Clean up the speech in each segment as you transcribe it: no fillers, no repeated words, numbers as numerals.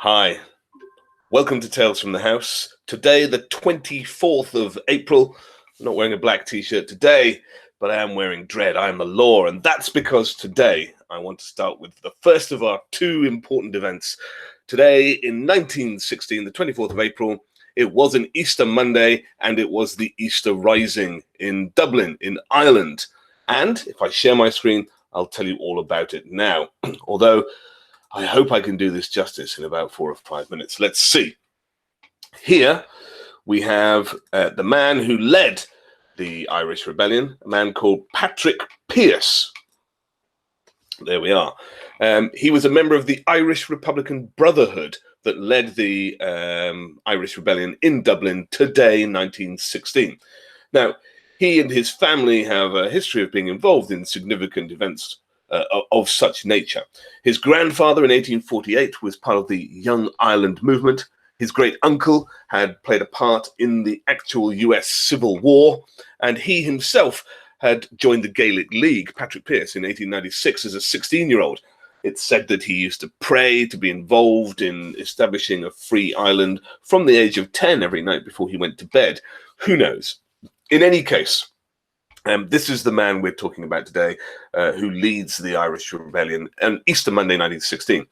Hi, welcome to Tales from the House. Today, the 24th of April. I'm not wearing a black t-shirt today, but I am wearing dread. I am the law, and that's because today I want to start with the first of our two important events. Today, in 1916, the 24th of April, it was an Easter Monday, and it was the Easter Rising in Dublin, in Ireland. And if I share my screen, I'll tell you all about it now. Although I hope I can do this justice in about 4 or 5 minutes. Let's see. Here we have the man who led the Irish Rebellion, a man called Patrick Pearse. There we are. He was a member of the Irish Republican Brotherhood that led the Irish Rebellion in Dublin today, 1916. Now, he and his family have a history of being involved in significant events of such nature. His grandfather in 1848 was part of the Young Ireland movement. His great uncle had played a part in the actual US Civil War, and he himself had joined the Gaelic League, Patrick Pearse, in 1896 as a 16-year-old. It's said that he used to pray to be involved in establishing a free Ireland from the age of 10 every night before he went to bed. Who knows? In any case, this is the man we're talking about today, who leads the Irish Rebellion on Easter Monday, 1916.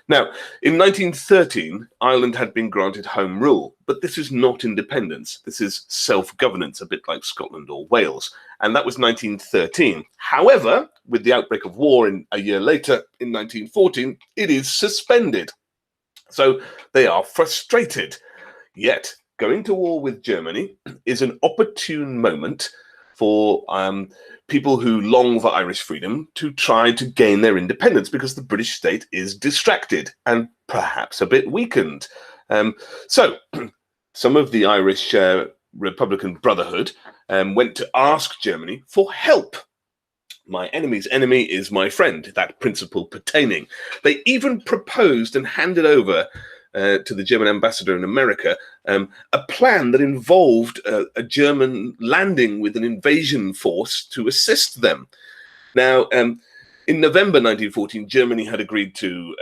Now, in 1913, Ireland had been granted home rule, but this is not independence. This is self-governance, a bit like Scotland or Wales, and that was 1913. However, with the outbreak of war a year later, in 1914, it is suspended. So they are frustrated. Yet, going to war with Germany is an opportune moment for people who long for Irish freedom to try to gain their independence, because the British state is distracted and perhaps a bit weakened. So some of the Irish Republican Brotherhood went to ask Germany for help. My enemy's enemy is my friend, that principle pertaining. They even proposed and handed over to the German ambassador in America, a plan that involved a German landing with an invasion force to assist them. Now, in November 1914, Germany had agreed to,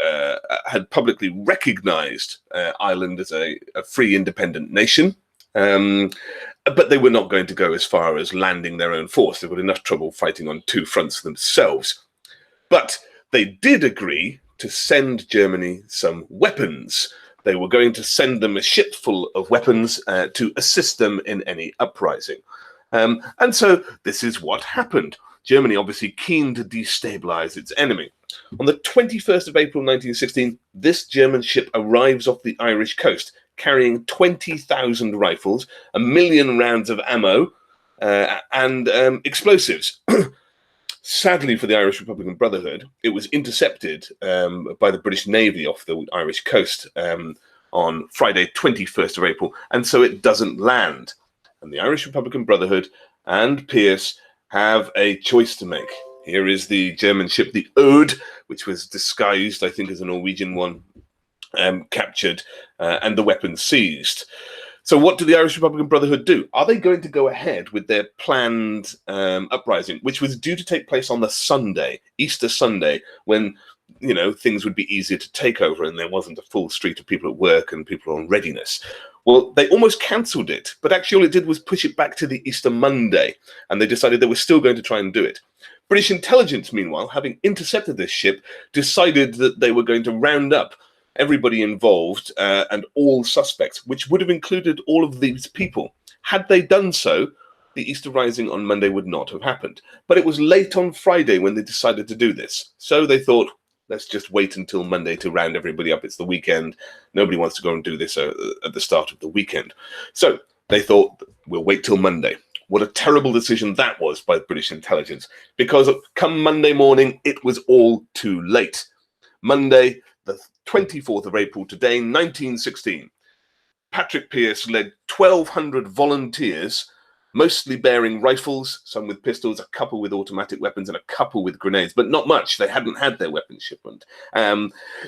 had publicly recognized Ireland as a free independent nation, but they were not going to go as far as landing their own force. They've got enough trouble fighting on two fronts themselves. But they did agree to send Germany some weapons. They were going to send them a ship full of weapons to assist them in any uprising. And so this is what happened. Germany obviously keen to destabilize its enemy. On the 21st of April 1916, this German ship arrives off the Irish coast, carrying 20,000 rifles, 1 million rounds of ammo, and explosives. Sadly for the Irish Republican Brotherhood, it was intercepted by the British Navy off the Irish coast on Friday, 21st of April, and so it doesn't land. And the Irish Republican Brotherhood and Pearse have a choice to make. Here is the German ship, the Ode, which was disguised, I think, as a Norwegian one, captured, and the weapons seized. So what do the Irish Republican Brotherhood do? Are they going to go ahead with their planned uprising, which was due to take place on the Sunday, Easter Sunday, when, you know, things would be easier to take over and there wasn't a full street of people at work and people on readiness? Well, they almost cancelled it, but actually all it did was push it back to the Easter Monday, and they decided they were still going to try and do it. British intelligence, meanwhile, having intercepted this ship, decided that they were going to round up everybody involved and all suspects, which would have included all of these people. Had they done so, the Easter Rising on Monday would not have happened. But it was late on Friday when they decided to do this. So they thought, let's just wait until Monday to round everybody up. It's the weekend. Nobody wants to go and do this at the start of the weekend. So they thought, we'll wait till Monday. What a terrible decision that was by British intelligence, because come Monday morning, it was all too late. Monday, the 24th of April today, 1916. Patrick Pearse led 1,200 volunteers, mostly bearing rifles, some with pistols, a couple with automatic weapons, and a couple with grenades, but not much. They hadn't had their weapons shipment,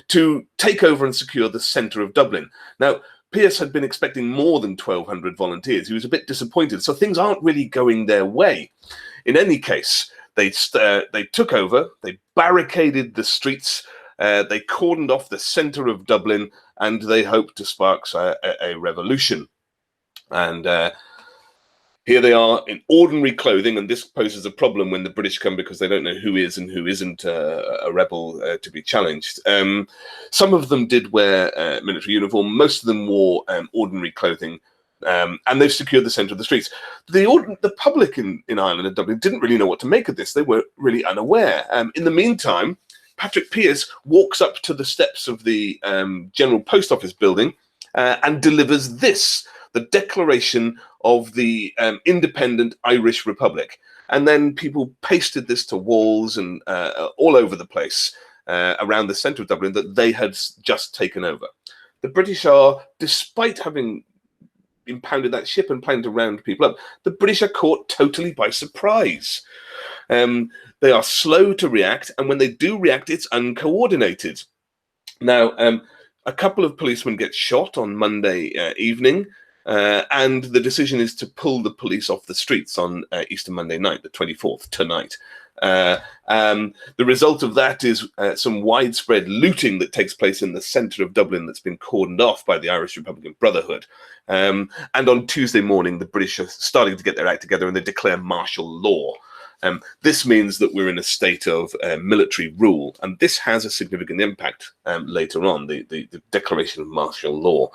to take over and secure the centre of Dublin. Now, Pearse had been expecting more than 1,200 volunteers. He was a bit disappointed, so things aren't really going their way. In any case, they took over, they barricaded the streets, They cordoned off the centre of Dublin, and they hoped to spark a revolution. And here they are in ordinary clothing, and this poses a problem when the British come, because they don't know who is and who isn't a rebel to be challenged. Some of them did wear military uniform. Most of them wore ordinary clothing, and they've secured the centre of the streets. The public in Ireland and Dublin didn't really know what to make of this. They were really unaware. In the meantime, Patrick Pearse walks up to the steps of the General Post Office building and delivers this, the Declaration of the Independent Irish Republic. And then people pasted this to walls and all over the place around the centre of Dublin that they had just taken over. The British are, despite having impounded that ship and planned to round people up, the British are caught totally by surprise. They are slow to react, and when they do react, it's uncoordinated. Now, a couple of policemen get shot on Monday evening, and the decision is to pull the police off the streets on Easter Monday night, the 24th, tonight. The result of that is some widespread looting that takes place in the centre of Dublin that's been cordoned off by the Irish Republican Brotherhood. And on Tuesday morning, the British are starting to get their act together, and they declare martial law. This means that we're in a state of military rule, and this has a significant impact later on, the declaration of martial law.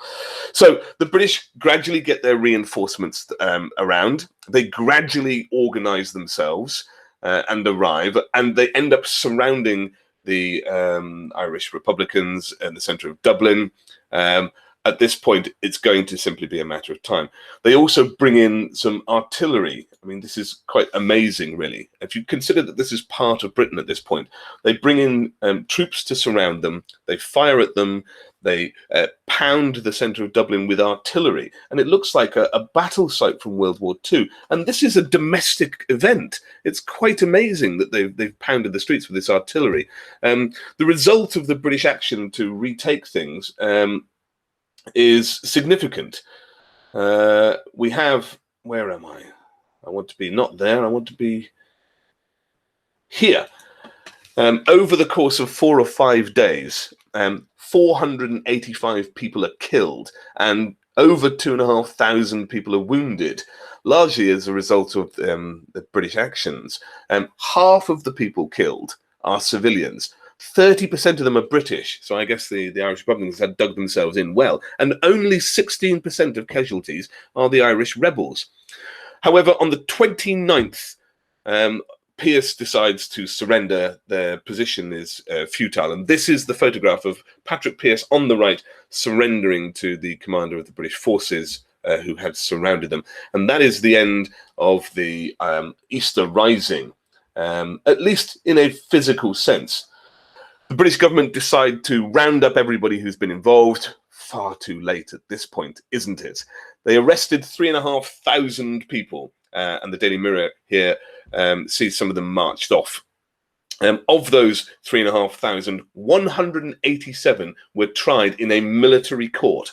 So the British gradually get their reinforcements around. They gradually organise themselves and arrive, and they end up surrounding the Irish Republicans in the centre of Dublin. At this point, it's going to simply be a matter of time. They also bring in some artillery. I mean, this is quite amazing, really. If you consider that this is part of Britain at this point, they bring in troops to surround them. They fire at them. They pound the centre of Dublin with artillery. And it looks like a battle site from World War II. And this is a domestic event. It's quite amazing that they've pounded the streets with this artillery. The result of the British action to retake things is significant. We have, where am I? I want to be not there, I want to be here. Over the course of 4 or 5 days, 485 people are killed and over 2,500 people are wounded, largely as a result of the British actions. Half of the people killed are civilians. 30% of them are British, so I guess the Irish Republicans had dug themselves in well, and only 16% of casualties are the Irish rebels. However, on the 29th, Pearse decides to surrender. Their position is futile, and this is the photograph of Patrick Pearse on the right surrendering to the commander of the British forces who had surrounded them. And that is the end of the Easter Rising, at least in a physical sense. The British government decide to round up everybody who's been involved. Far too late at this point, isn't it? They arrested 3,500 people, and the Daily Mirror here sees some of them marched off. Of those 3,500, 187 were tried in a military court.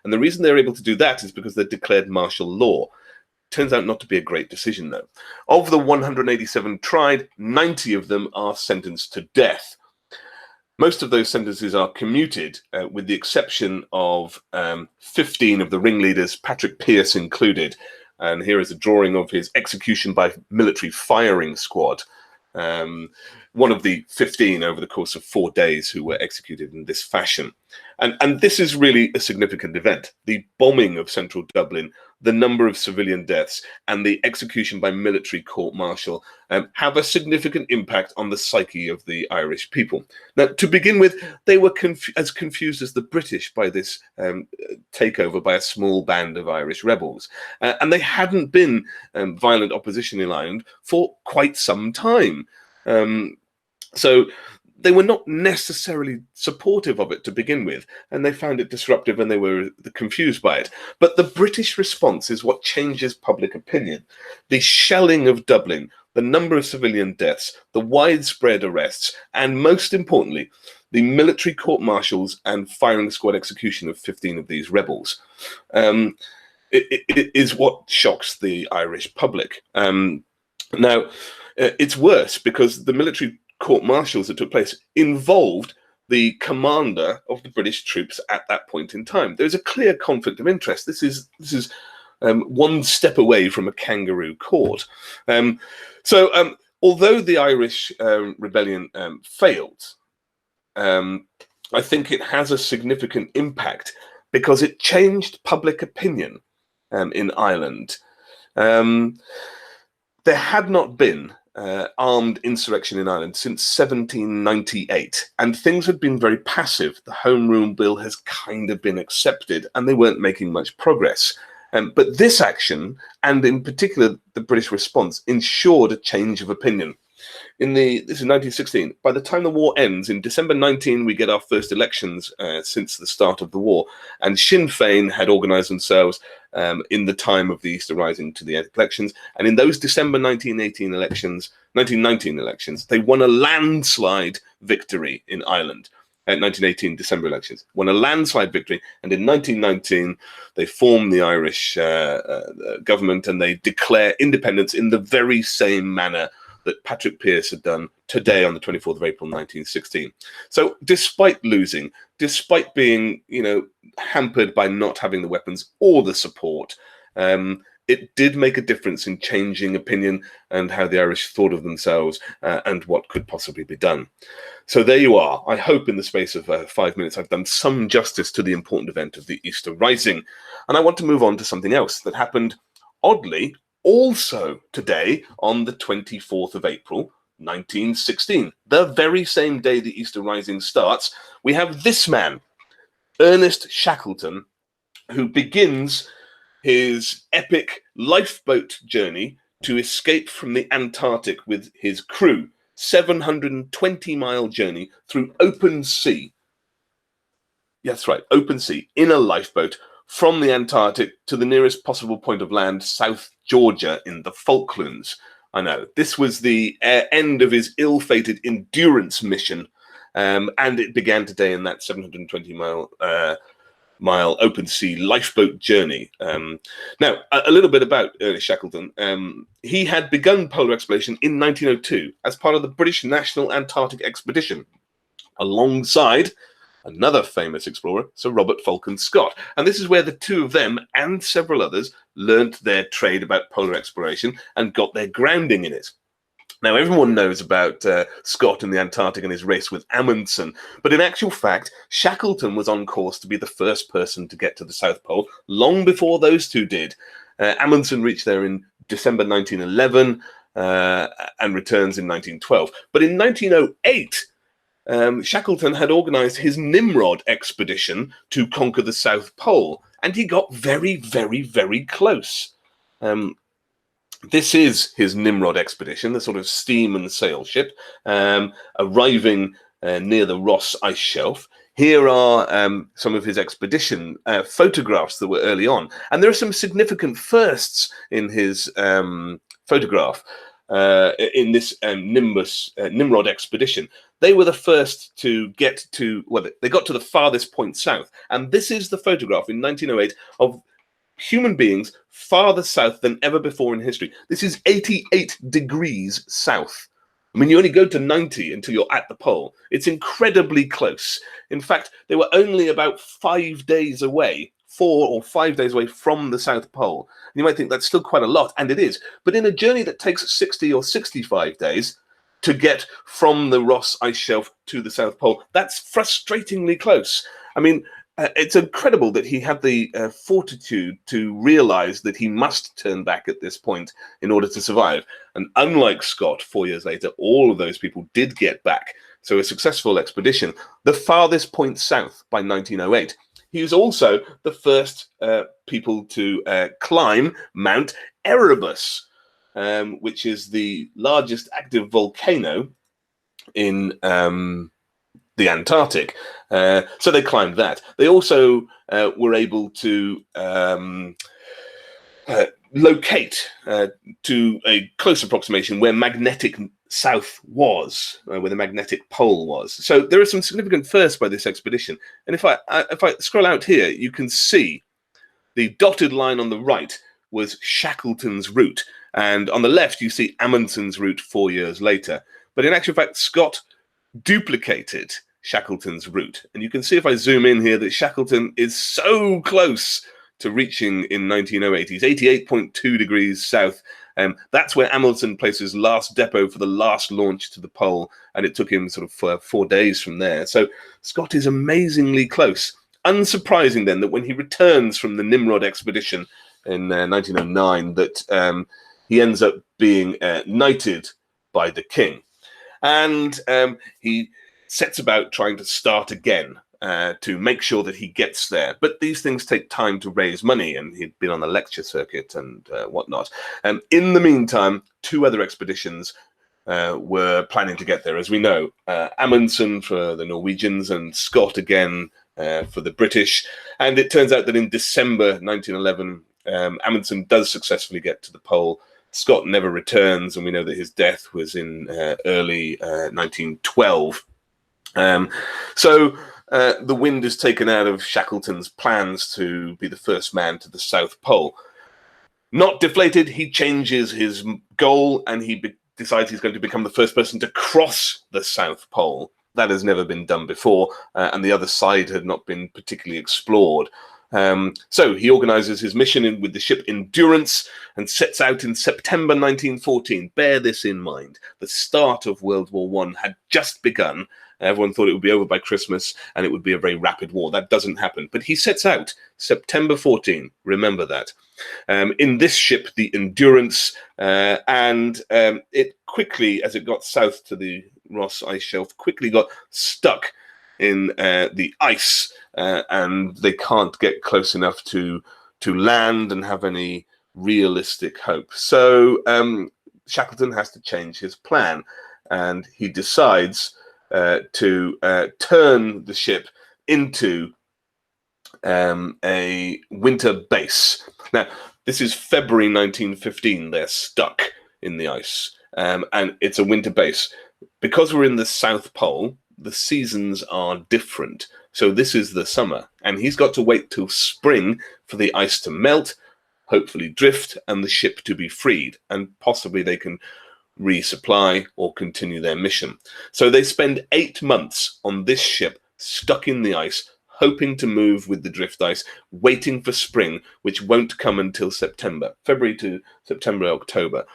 And the reason they're able to do that is because they declared martial law. Turns out not to be a great decision, though. Of the 187 tried, 90 of them are sentenced to death. Most of those sentences are commuted, with the exception of 15 of the ringleaders, Patrick Pearse included. And here is a drawing of his execution by military firing squad. One of the 15 over the course of 4 days who were executed in this fashion. And this is really a significant event. The bombing of central Dublin, the number of civilian deaths, and the execution by military court-martial have a significant impact on the psyche of the Irish people. Now, to begin with, they were as confused as the British by this takeover by a small band of Irish rebels. And they hadn't been violent opposition in Ireland for quite some time. So they were not necessarily supportive of it to begin with, and they found it disruptive and they were confused by it. But the British response is what changes public opinion. The shelling of Dublin, the number of civilian deaths, the widespread arrests, and most importantly, the military court-martials and firing squad execution of 15 of these rebels. It is what shocks the Irish public. Now, it's worse because the military court-martials that took place involved the commander of the British troops at that point in time. There's a clear conflict of interest. This is one step away from a kangaroo court. Although the Irish rebellion failed, I think it has a significant impact because it changed public opinion in Ireland. There had not been armed insurrection in Ireland since 1798, and things had been very passive. The Home Rule Bill has kind of been accepted, and they weren't making much progress. But this action, and in particular the British response, ensured a change of opinion. This is 1916. By the time the war ends, in December 19, we get our first elections since the start of the war. And Sinn Féin had organised themselves in the time of the Easter Rising to the elections. And in those December 1919 elections, they won a landslide victory in Ireland. 1918 December elections, won a landslide victory, and in 1919 they form the Irish government, and they declare independence in the very same manner that Patrick Pearse had done today on the 24th of April 1916. So despite losing, despite being hampered by not having the weapons or the support, it did make a difference in changing opinion and how the Irish thought of themselves and what could possibly be done. So there you are. I hope in the space of 5 minutes I've done some justice to the important event of the Easter Rising. And I want to move on to something else that happened, oddly, also today on the 24th of April, 1916. The very same day the Easter Rising starts, we have this man, Ernest Shackleton, who begins his epic lifeboat journey to escape from the Antarctic with his crew. 720-mile journey through open sea. Yeah, that's right, open sea, in a lifeboat from the Antarctic to the nearest possible point of land, South Georgia in the Falklands. I know, this was the end of his ill-fated endurance mission, and it began today in that 720-mile open sea lifeboat journey. Now, a little bit about Ernest Shackleton. He had begun polar exploration in 1902 as part of the British National Antarctic Expedition, alongside another famous explorer, Sir Robert Falcon Scott. And this is where the two of them and several others learnt their trade about polar exploration and got their grounding in it. Now, everyone knows about Scott in the Antarctic and his race with Amundsen, but in actual fact, Shackleton was on course to be the first person to get to the South Pole long before those two did. Amundsen reached there in December 1911 and returns in 1912. But in 1908, Shackleton had organised his Nimrod Expedition to conquer the South Pole, and he got very, very, very close. This is his Nimrod Expedition, the sort of steam and sail ship, arriving near the Ross Ice Shelf. Here are some of his expedition photographs that were early on. And there are some significant firsts in his photograph in this Nimrod Expedition. They were the first to get to, well, they got to the farthest point south. And this is the photograph in 1908 of human beings farther south than ever before in history. This is 88 degrees south. I mean, you only go to 90 until you're at the pole. It's incredibly close. In fact, they were only about 5 days away, 4 or 5 days away from the South Pole. And you might think that's still quite a lot, and it is. But in a journey that takes 60 or 65 days to get from the Ross Ice Shelf to the South Pole, that's frustratingly close. I mean, it's incredible that he had the fortitude to realize that he must turn back at this point in order to survive. And unlike Scott, 4 years later, all of those people did get back. So a successful expedition, the farthest point south by 1908. He was also the first people to climb Mount Erebus, which is the largest active volcano in the Antarctic. So they climbed that. They also were able to locate to a close approximation where magnetic south was, where the magnetic pole was. So there are some significant firsts by this expedition. And if I scroll out here, you can see the dotted line on the right was Shackleton's route. And on the left, you see Amundsen's route 4 years later. But in actual fact, Scott duplicated Shackleton's route. And you can see if I zoom in here that Shackleton is so close to reaching in 1908. He's 88.2 degrees south. That's where Amundsen placed his last depot for the last launch to the pole, and it took him sort of 4 days from there. So Scott is amazingly close. Unsurprising then that when he returns from the Nimrod expedition in 1909, that he ends up being knighted by the king. And he sets about trying to start again to make sure that he gets there. But these things take time to raise money, and he'd been on the lecture circuit and whatnot. In the meantime, 2 other expeditions were planning to get there, as we know. Amundsen for the Norwegians and Scott again for the British. And it turns out that in December 1911, Amundsen does successfully get to the pole. Scott never returns, and we know that his death was in early 1912. So the wind is taken out of Shackleton's plans to be the first man to the South Pole. Not deflated, he changes his goal, and he decides he's going to become the first person to cross the South Pole. That has never been done before, and the other side had not been particularly explored. So he organizes his mission with the ship Endurance and sets out in September 1914. Bear this in mind. The start of World War I had just begun. Everyone thought it would be over by Christmas and it would be a very rapid war. That doesn't happen. But he sets out September 14. Remember that. In this ship, the Endurance, and it quickly, as it got south to the Ross ice shelf, quickly got stuck in the ice, and they can't get close enough to land and have any realistic hope. So Shackleton has to change his plan, and he decides to turn the ship into a winter base. Now, this is February 1915. They're stuck in the ice, and it's a winter base. Because we're in the South Pole, the seasons are different. So this is the summer, and he's got to wait till spring for the ice to melt, hopefully drift, and the ship to be freed, and possibly they can resupply or continue their mission. So they spend 8 months on this ship stuck in the ice, hoping to move with the drift ice, waiting for spring, which won't come until September, February to September, October.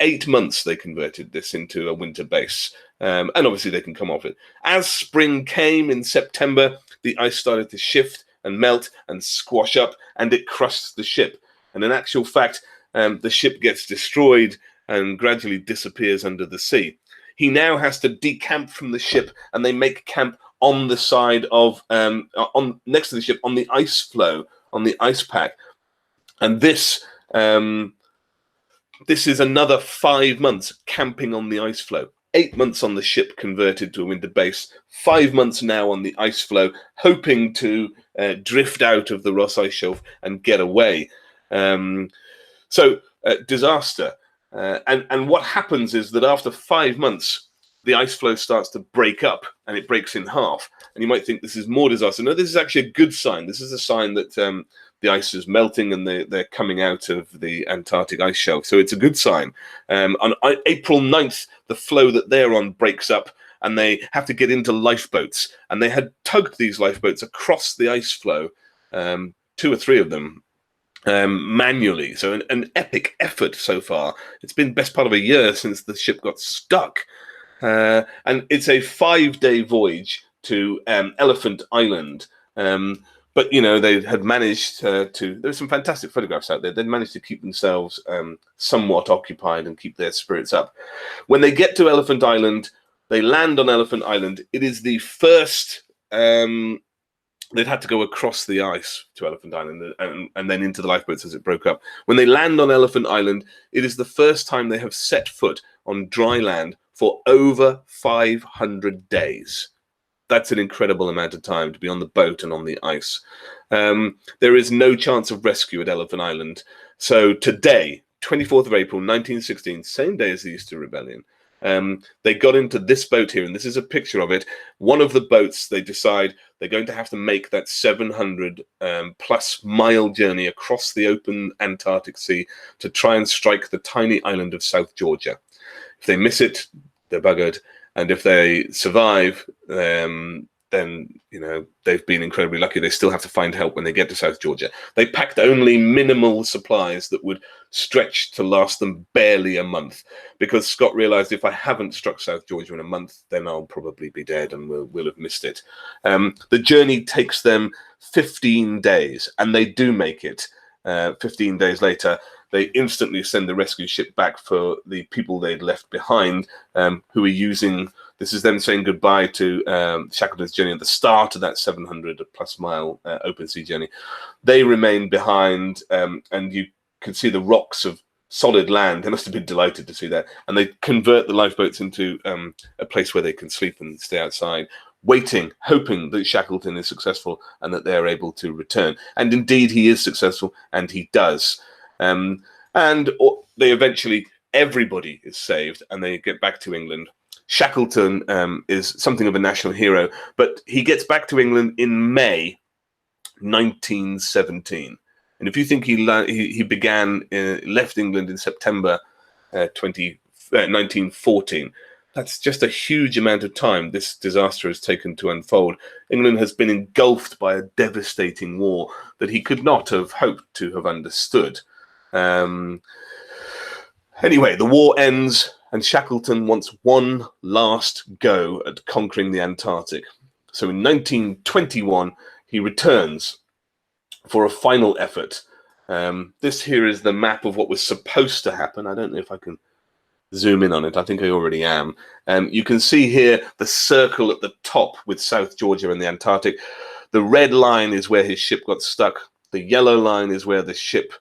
8 months they converted this into a winter base. And obviously they can come off it. As spring came in September, the ice started to shift and melt and squash up, and it crushed the ship. And in actual fact, the ship gets destroyed and gradually disappears under the sea. He now has to decamp from the ship, and they make camp on the side of, next to the ship, on the ice floe, on the ice pack. And this is another 5 months camping on the ice floe. 8 months on the ship converted to a winter base, 5 months now on the ice floe, hoping to drift out of the Ross ice shelf and get away. So disaster. And what happens is that after 5 months, the ice floe starts to break up, and it breaks in half. And you might think this is more disaster. No, this is actually a good sign. This is a sign that the ice is melting and they're coming out of the Antarctic ice shelf. So it's a good sign. On April 9th, the floe that they're on breaks up, and they have to get into lifeboats. And they had tugged these lifeboats across the ice floe, 2 or 3 of them, manually. So an epic effort so far. It's been best part of a year since the ship got stuck. And it's a 5-day voyage to Elephant Island. But, you know, they had managed there's some fantastic photographs out there. They'd managed to keep themselves somewhat occupied and keep their spirits up. When they get to Elephant Island, they land on Elephant Island. It is the first, they'd had to go across the ice to Elephant Island and then into the lifeboats as it broke up. When they land on Elephant Island, it is the first time they have set foot on dry land for over 500 days. That's an incredible amount of time to be on the boat and on the ice. There is no chance of rescue at Elephant Island. So today, 24th of April, 1916, same day as the Easter Rebellion, they got into this boat here, and this is a picture of it. One of the boats, they decide they're going to have to make that 700 plus mile journey across the open Antarctic Sea to try and strike the tiny island of South Georgia. If they miss it, they're buggered. And if they survive, then, you know, they've been incredibly lucky. They still have to find help when they get to South Georgia. They packed only minimal supplies that would stretch to last them barely a month, because Scott realized, if I haven't struck South Georgia in a month, then I'll probably be dead and we'll have missed it. The journey takes them 15 days, and they do make it. 15 days later, they instantly send the rescue ship back for the people they'd left behind, who are using... This is them saying goodbye to Shackleton's journey at the start of that 700-plus mile open sea journey. They remain behind, and you can see the rocks of solid land. They must have been delighted to see that. And they convert the lifeboats into a place where they can sleep and stay outside, waiting, hoping that Shackleton is successful and that they're able to return. And indeed, he is successful, and he does. And they eventually, everybody is saved, and they get back to England. Shackleton is something of a national hero, but he gets back to England in May 1917. And if you think he left England in September 1914, that's just a huge amount of time this disaster has taken to unfold. England has been engulfed by a devastating war that he could not have hoped to have understood. Anyway, the war ends, and Shackleton wants one last go at conquering the Antarctic. So in 1921, he returns for a final effort. This here is the map of what was supposed to happen. I don't know if I can zoom in on it. I think I already am. You can see here the circle at the top with South Georgia and the Antarctic. The red line is where his ship got stuck. The yellow line is where the ship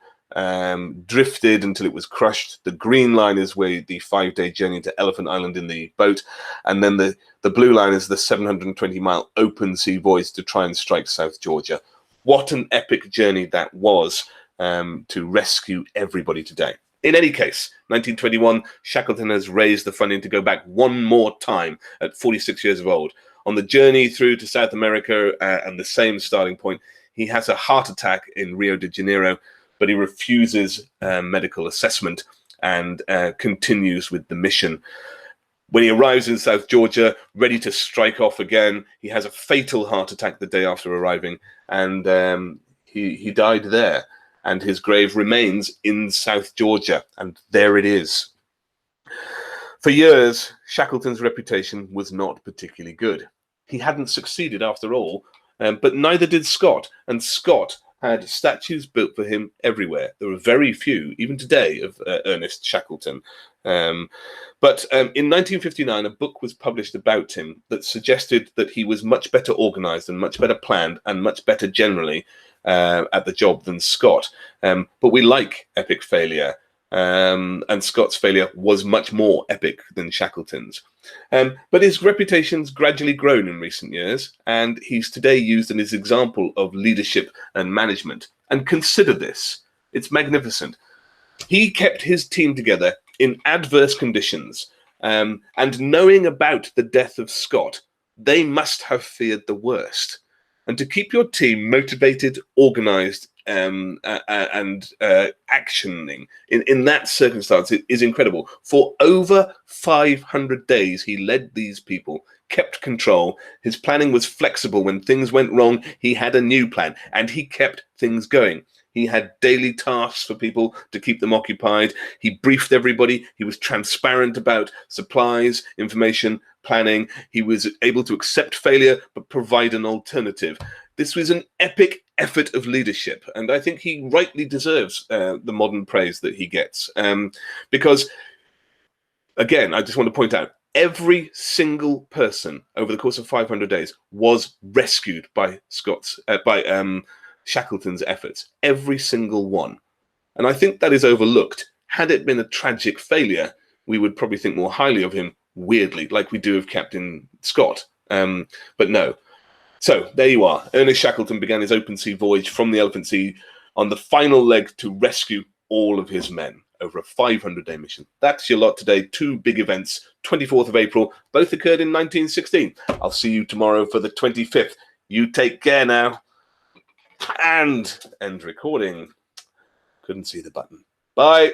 drifted until it was crushed. The green line is where the 5-day journey to Elephant Island in the boat, and then the blue line is the 720-mile open sea voyage to try and strike South Georgia. What an epic journey that was, to rescue everybody today. In any case, 1921, Shackleton has raised the funding to go back one more time at 46 years of old. On the journey through to South America, and the same starting point, he has a heart attack in Rio de Janeiro, but he refuses medical assessment and continues with the mission. When he arrives in South Georgia, ready to strike off again, he has a fatal heart attack the day after arriving, and he died there. And his grave remains in South Georgia, and there it is. For years, Shackleton's reputation was not particularly good. He hadn't succeeded after all, but neither did Scott, and Scott had statues built for him everywhere. There are very few, even today, of Ernest Shackleton. But in 1959, a book was published about him that suggested that he was much better organized and much better planned and much better generally at the job than Scott. But we like epic failure, and Scott's failure was much more epic than Shackleton's. But his reputation's gradually grown in recent years, and he's today used in his example of leadership and management. And consider this, it's magnificent. He kept his team together in adverse conditions, and knowing about the death of Scott, they must have feared the worst. And to keep your team motivated, organized, and actioning in that circumstance is incredible. For over 500 days, he led these people, kept control. His planning was flexible. When things went wrong, he had a new plan, and he kept things going. He had daily tasks for people to keep them occupied. He briefed everybody. He was transparent about supplies, information, planning. He was able to accept failure, but provide an alternative. This was an epic effort of leadership, and I think he rightly deserves the modern praise that he gets. Because, again, I just want to point out, every single person over the course of 500 days was rescued by Shackleton's efforts. Every single one. And I think that is overlooked. Had it been a tragic failure, we would probably think more highly of him, weirdly, like we do of Captain Scott. But no. So there you are. Ernest Shackleton began his open sea voyage from the Elephant Sea on the final leg to rescue all of his men over a 500-day mission. That's your lot today. Two big events, 24th of April, both occurred in 1916. I'll see you tomorrow for the 25th. You take care now. And end recording. Couldn't see the button. Bye.